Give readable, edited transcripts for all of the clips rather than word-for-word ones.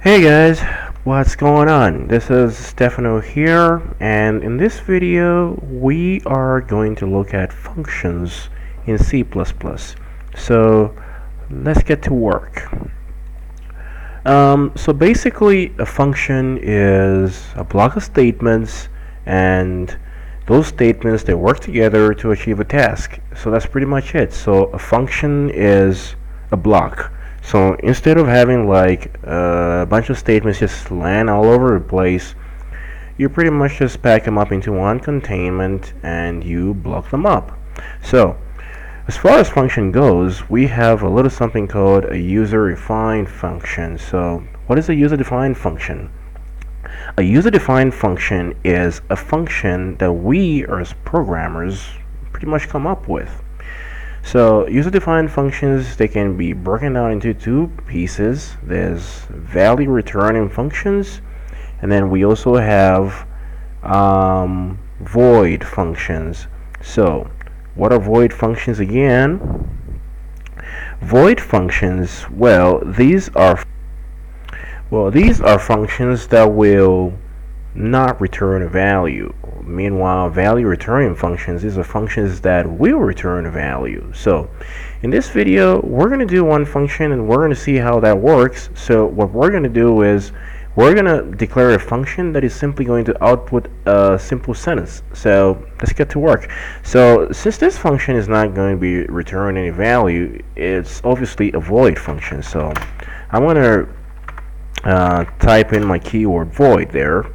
Hey guys, what's going on? This is Stefano here, and in this video we are going to look at functions in C++. So let's get to work. So basically a function is a block of statements, and those statements they work together to achieve a task. So that's pretty much it. So a function is a block. So instead of having like a bunch of statements just land all over the place, you pretty much just pack them up into one containment and you block them up. So as far as function goes, we have a little something called a user-defined function. So what is a user-defined function? A user-defined function is a function that we as programmers pretty much come up with. So user-defined functions, they can be broken down into two pieces. There's value returning functions, and then we also have void functions. So what are void functions again? Void functions, these are functions that will not return a value. Meanwhile, value returning functions, these are functions that will return a value. So in this video we're going to do one function and we're going to see how that works. So what we're going to do is we're going to declare a function that is simply going to output a simple sentence. So let's get to work. So since this function is not going to be returning any value, it's obviously a void function. So I'm going to type in my keyword void there,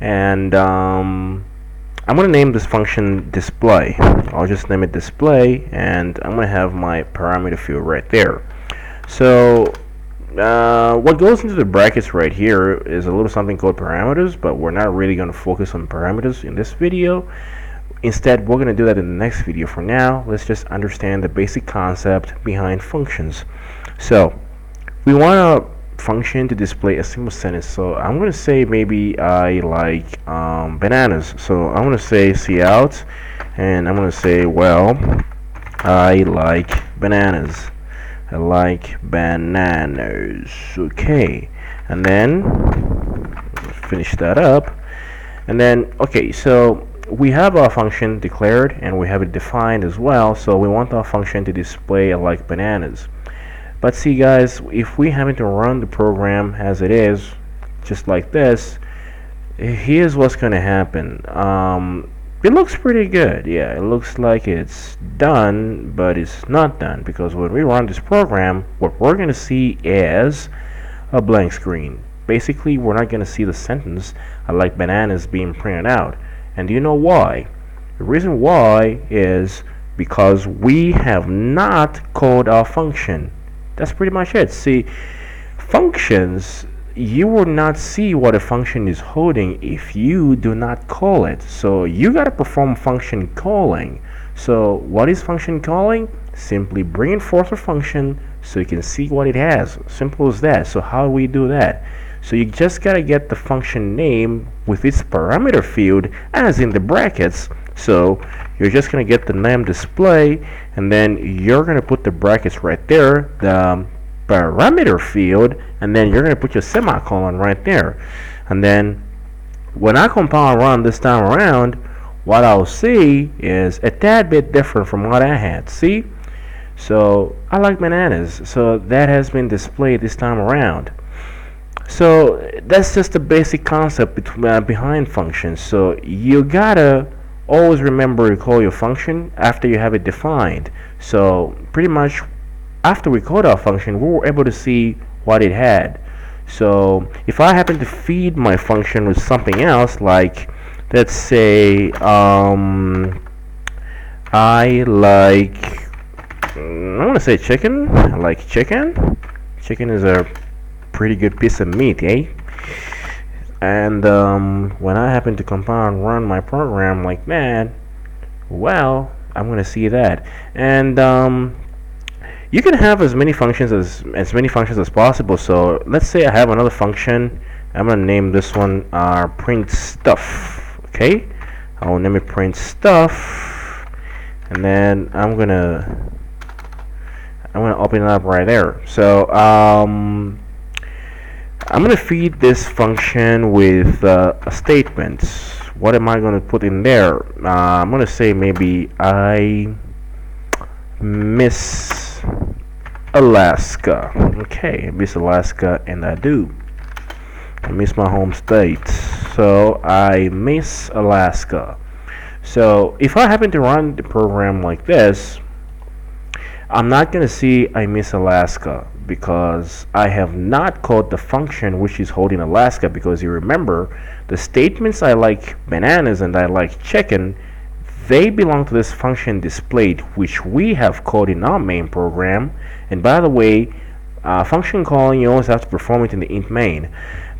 and I'm going to name this function display. I'll just name it display, and I'm going to have my parameter field right there. So what goes into the brackets right here is a little something called parameters, but we're not really going to focus on parameters in this video. Instead, we're going to do that in the next video. For now, let's just understand the basic concept behind functions. So we want a function to display a simple sentence. So I'm going to say maybe I like bananas. So I'm going to say cout, and I'm going to say, well, I like bananas. I like bananas. Okay, and then finish that up, and then okay, so we have our function declared and we have it defined as well. So we want our function to display I like bananas. But see guys, if we happen to run the program as it is, just like this, here's what's going to happen. It looks pretty good. Yeah, it looks like it's done, but it's not done, because when we run this program, what we're going to see is a blank screen. Basically, we're not going to see the sentence I like bananas being printed out. And do you know why? The reason why is because we have not called our function. That's pretty much it. See, functions, you will not see what a function is holding if you do not call it. So you got to perform function calling. So what is function calling? Simply bringing forth a function so you can see what it has. Simple as that. So how do we do that? So you just got to get the function name with its parameter field as in the brackets. So you're just going to get the name display, and then you're going to put the brackets right there, the parameter field, and then you're going to put your semicolon right there. And then when I compile and run this time around, what I'll see is a tad bit different from what I had. See? So I like bananas. So that has been displayed this time around. So that's just the basic concept behind functions. So you gotta always remember to call your function after you have it defined. So pretty much after we called our function, we were able to see what it had. So if I happen to feed my function with something else, like let's say I like, I'm gonna say chicken. I like chicken. Chicken is a pretty good piece of meat, eh? And when I happen to compile and run my program like that, well, I'm gonna see that. And you can have as many functions as possible. So let's say I have another function. I'm gonna name this one print stuff. Okay, I'll name it print stuff, and then I'm gonna open it up right there. So I'm going to feed this function with a statement. What am I going to put in there? I'm going to say maybe I miss Alaska. Okay, I miss Alaska, and I do. I miss my home state. So I miss Alaska. So if I happen to run the program like this, I'm not going to see I miss Alaska because I have not called the function which is holding Alaska, because you remember the statements I like bananas and I like chicken, they belong to this function displayed, which we have called in our main program. And by the way, function calling, you always have to perform it in the int main.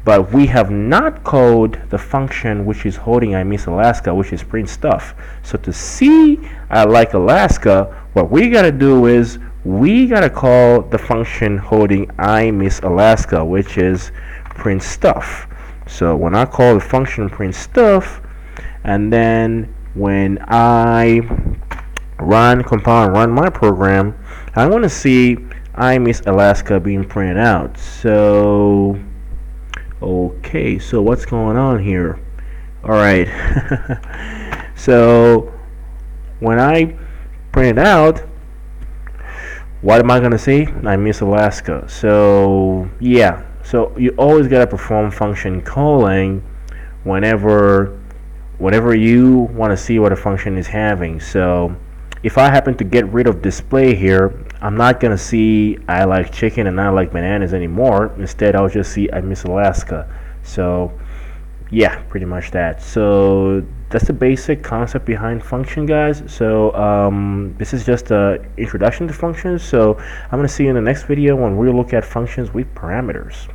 But we have not called the function which is holding I miss Alaska, which is print stuff. So to see I like Alaska, what we gotta do is we gotta call the function holding I miss Alaska, which is print stuff. So when I call the function print stuff, and then when I compile and run my program, I want to see I miss Alaska being printed out. So okay, so what's going on here? Alright, so when I print it out, what am I going to see? I miss Alaska. So yeah, so you always got to perform function calling whenever you want to see what a function is having. So if I happen to get rid of display here, I'm not going to see I like chicken and I like bananas anymore. Instead, I'll just see I miss Alaska. So yeah, pretty much that. So that's the basic concept behind function, guys. So this is just an introduction to functions. So I'm going to see you in the next video when we look at functions with parameters.